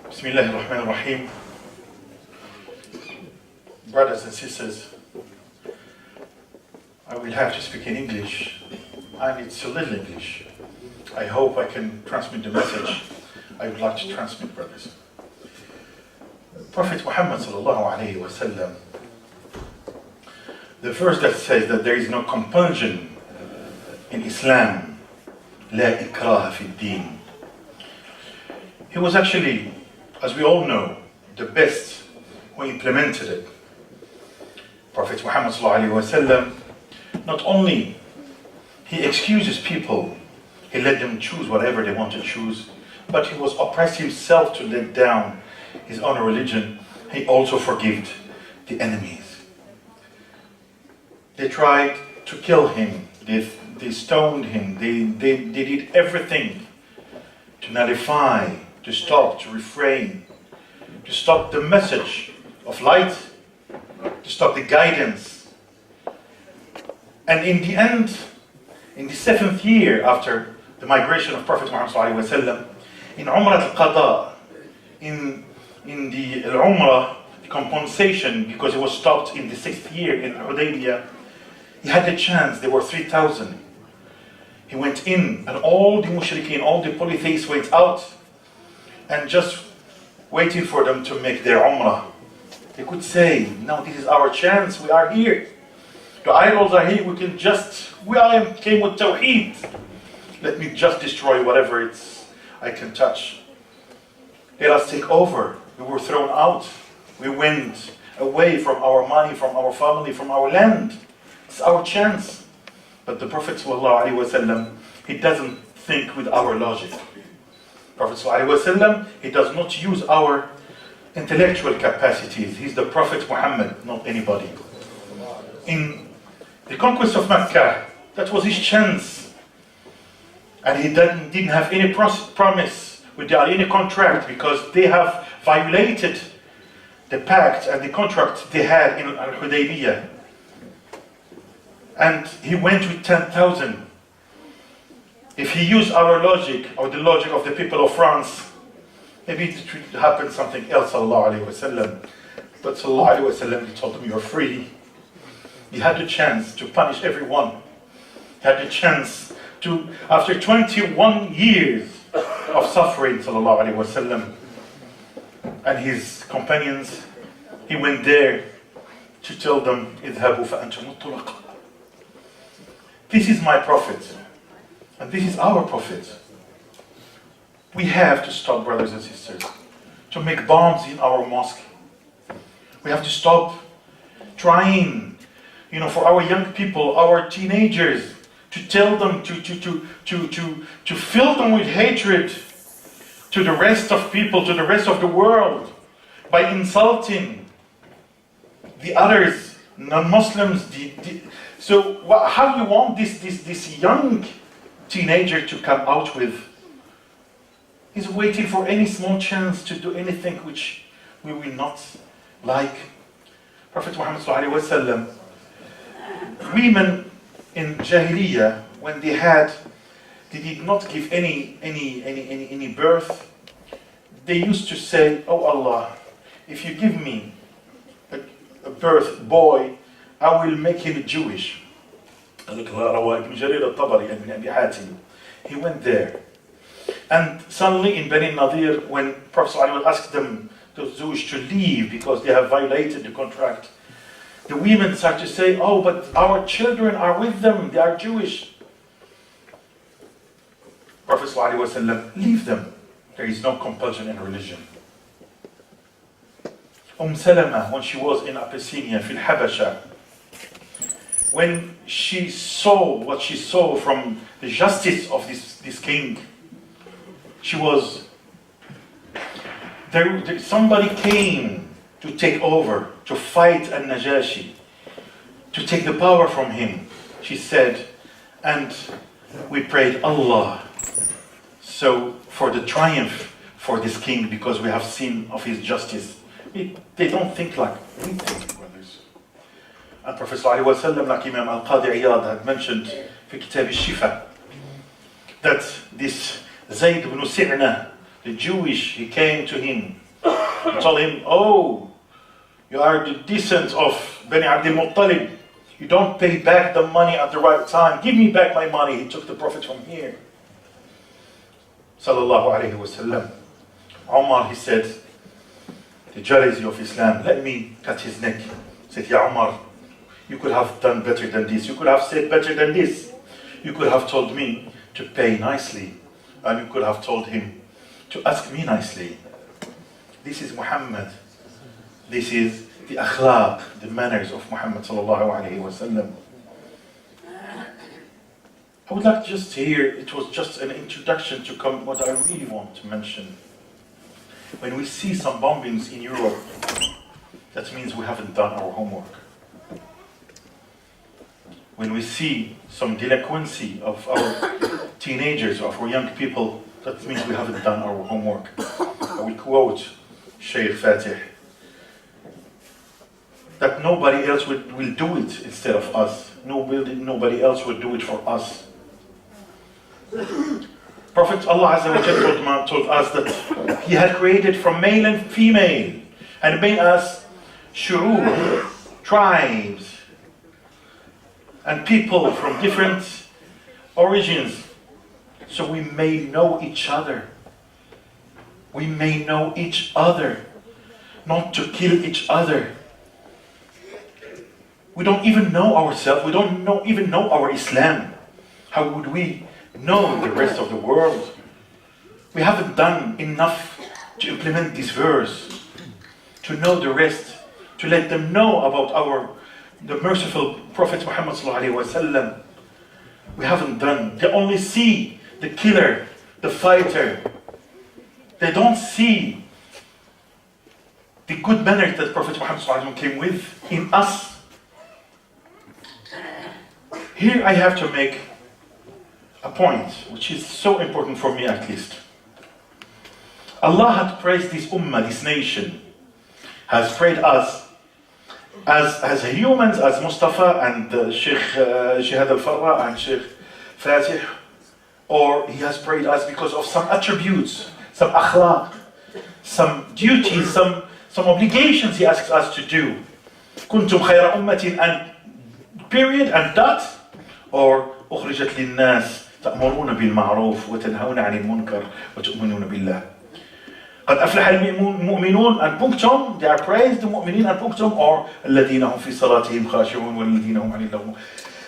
Bismillah ar-Rahman ar-Rahim. Brothers and sisters, I will have to speak in English, and it's a little English. I hope I can transmit the message I would like to transmit, brothers. Prophet Muhammad sallallahu alayhi wa sallam, the verse that says that there is no compulsion in Islam, لا إكراه في الدين. He was actually, as we all know, the best who implemented it. Prophet Muhammad sallallahu alayhi wa sallam, not only he excuses people, he let them choose whatever they want to choose, but he was oppressed himself to let down his own religion. He also forgave the enemies. They tried to kill him, they stoned him, they did everything to nullify, to stop, to refrain, to stop the message of light, to stop the guidance. And in the end, in the 7th year after the migration of Prophet Muhammad ﷺ, in Umrah al-Qada, in the Umrah, the compensation, because it was stopped in the 6th year in Hudaybiyah, he had the chance. There were 3,000. He went in, and all the mushrikeen, all the polytheists went out, and just waiting for them to make their Umrah. They could say, no, this is our chance, we are here. The idols are here, we came with Tawheed. Let me just destroy whatever I can touch. Let us take over. We were thrown out. We went away from our money, from our family, from our land. It's our chance. But the Prophet ﷺ, he doesn't think with our logic. Prophet ﷺ, he does not use our intellectual capacities. He's the Prophet Muhammad, not anybody. In the conquest of Mecca, that was his chance. And he didn't have any promise with any contract, because they have violated the pact and the contract they had in Al-Hudaybiyah. And he went with 10,000. If he used our logic, or the logic of the people of France, maybe it would happen something else, sallallahu alayhi wa sallam. But sallallahu alayhi wa sallam, he told them, you're free. He had the chance to punish everyone. He had the chance to, after 21 years of suffering, sallallahu alayhi wa sallam, and his companions, he went there to tell them, اذهبوا فأنتم الطلقاء. This is my prophet, and this is our prophet. We have to stop, brothers and sisters, to make bombs in our mosque. We have to stop trying, for our young people, our teenagers, to tell them, to fill them with hatred to the rest of people, to the rest of the world, by insulting the others, non-Muslims. So how do you want this young teenager to come out with? He's waiting for any small chance to do anything which we will not like. Prophet Muhammad sallallahu alaihi wasallam, women in Jahiliyyah, when they did not give any birth, they used to say, oh Allah, if you give me a birth boy, I will make him Jewish. He went there. And suddenly in Bani Nadir, when Prophet ﷺ asked them, those Jews, to leave because they have violated the contract, the women start to say, oh, but our children are with them, they are Jewish. Prophet ﷺ, leave them. There is no compulsion in religion. Salama, when she was in Abyssinia, Fil Habasha, when she saw what she saw from the justice of this king, she was there. Somebody came to take over, to fight Al-Najashi, to take the power from him. She said, and we prayed Allah, so for the triumph for this king, because we have seen of his justice. They don't think like we think, brothers. And Prophet ﷺ, like Imam Al-Qadi Iyad had mentioned in Kitab al-Shifa, that this Zayd ibn Si'na, the Jewish, he came to him and told him, oh, you are the descent of Bani Abdul Muttalib. You don't pay back the money at the right time. Give me back my money. He took the Prophet from here. Sallallahu alayhi wa sallam. Umar, he said, the jealousy of Islam, let me cut his neck. He said, Ya Umar, you could have done better than this. You could have said better than this. You could have told me to pay nicely. And you could have told him to ask me nicely. This is Muhammad. This is the akhlaq, the manners of Muhammad sallallahu alayhi wa sallam. I would like just here, it was just an introduction to come what I really want to mention. When we see some bombings in Europe, that means we haven't done our homework. When we see some delinquency of our teenagers, of our young people, that means we haven't done our homework. I will quote Sheikh Fatih, that nobody else will do it instead of us. Nobody else will do it for us. Prophet Allah Azza wa Jalla told us that He had created from male and female and made us shu'ub, tribes, and people from different origins, so we may know each other. We may know each other, not to kill each other. We don't even know ourselves. We don't even know our Islam. How would we know the rest of the world? We haven't done enough to implement this verse, to know the rest, to let them know about the merciful Prophet Muhammad sallallahu alaihi wasallam. We haven't done. They only see the killer, the fighter. They don't see the good manners that Prophet Muhammad sallallahu alaihi wasallam came with in us. Here I have to make a point which is so important for me at least. Allah had praised this ummah, this nation, has praised us as humans, as Mustafa and Sheikh Jihad al-Farra and Sheikh Fatih, or He has praised us because of some attributes, some akhlaq, some duties, some obligations He asks us to do. Kuntum khayra ummatin, and period, and dot, or أخرجت للناس تأمرون بالمعروف وتنهون عن المنكر وتؤمنون بالله. قد أفلح المؤمنون and punctum, they are praised, the mu'minin and punctum, or الذين هم في صلاتهم خاشعون والذين هم عن اللغو.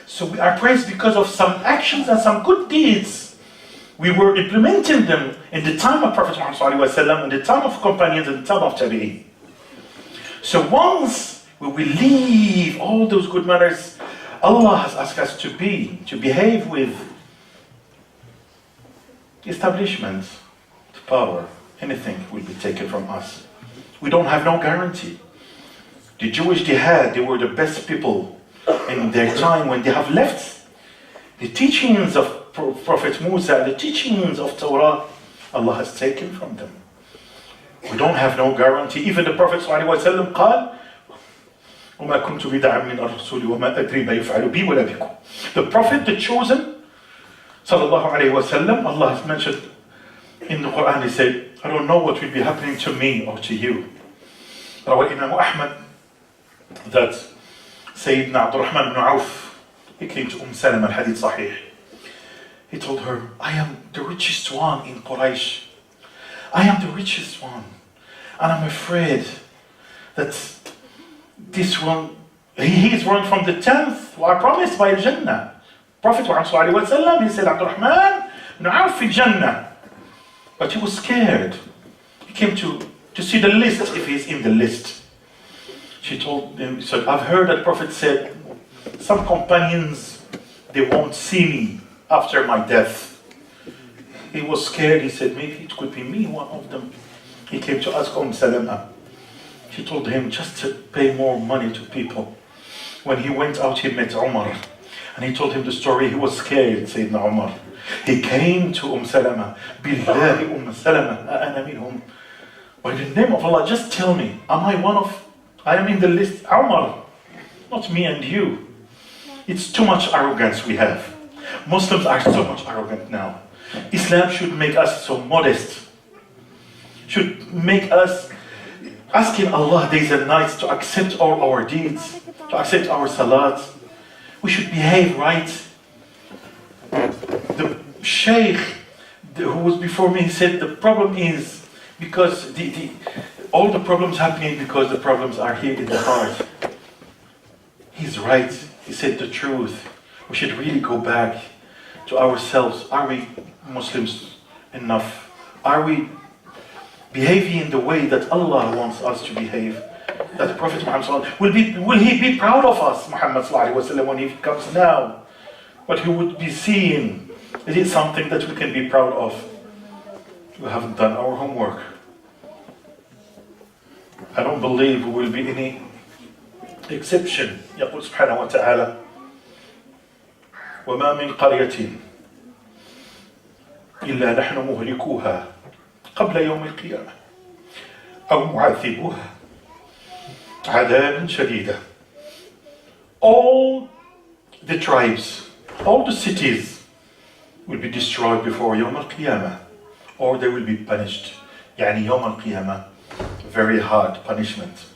So we are praised because of some actions and some good deeds. We were implementing them in the time of Prophet Muhammad sallallahu alaihi wasallam, in the time of companions, in the time of tabi'in. So once we will leave all those good manners, Allah has asked us to behave with establishments, power, anything will be taken from us. We don't have no guarantee. The Jewish they were the best people in their time when they have left the teachings of Prophet Musa, the teachings of Torah, Allah has taken from them. We don't have no guarantee. Even the Prophet ﷺ قال وَمَا كُنْتُ بِدَعًا مِنَ الرَّسُولِ وَمَا أَدْرِي مَا يُفْعَلُ بِي وَلَا بِكُمْ. The Prophet, the chosen, sallallahu alayhi wa sallam, Allah has mentioned in the Quran, He said, I don't know what will be happening to me or to you. Rawal Imam Ahmad that Sayyidina Abdul Rahman ibn Auf, he came to Salama, al-Hadith Sahih. He told her, I am the richest one in Quraysh. I am the richest one. And I'm afraid that this one, he is one from the 10th who are promised by Jannah. Prophet Muhammad, he said, Abdul Rahman ibn Auf fi Jannah. But he was scared. He came to see the list, if he's in the list. She told him, said, I've heard that Prophet said, some companions, they won't see me after my death. He was scared. He said, maybe it could be me, one of them. He came to ask Salama. She told him just to pay more money to people. When he went out, he met Umar. And he told him the story. He was scared, Sayyidina Umar. He came to Salama. Billahi Salama, ana minhum. By the name of Allah, just tell me, I am in the list. Umar, not me and you. It's too much arrogance we have. Muslims are so much arrogant now. Islam should make us so modest. should make us asking Allah days and nights to accept all our deeds, to accept our salat. We should behave right. The Sheikh who was before me said the problem is because all the problems happening because the problems are here in the heart. He's right. He said the truth. We should really go back to ourselves. Are we Muslims enough? Are we behaving in the way that Allah wants us to behave? That Prophet Muhammad will he be proud of us, Muhammad when he comes now? What he would be seeing? Is it something that we can be proud of? We haven't done our homework. I don't believe we will be any exception. يقول سبحانه وتعالى وما من قرية إلا نحن مهلكوها قبل يوم القيامة أو معذبوها عذابا شديدا. All the tribes, all the cities will be destroyed before يوم القيامة, or they will be punished. يعني يوم القيامة, very hard punishment.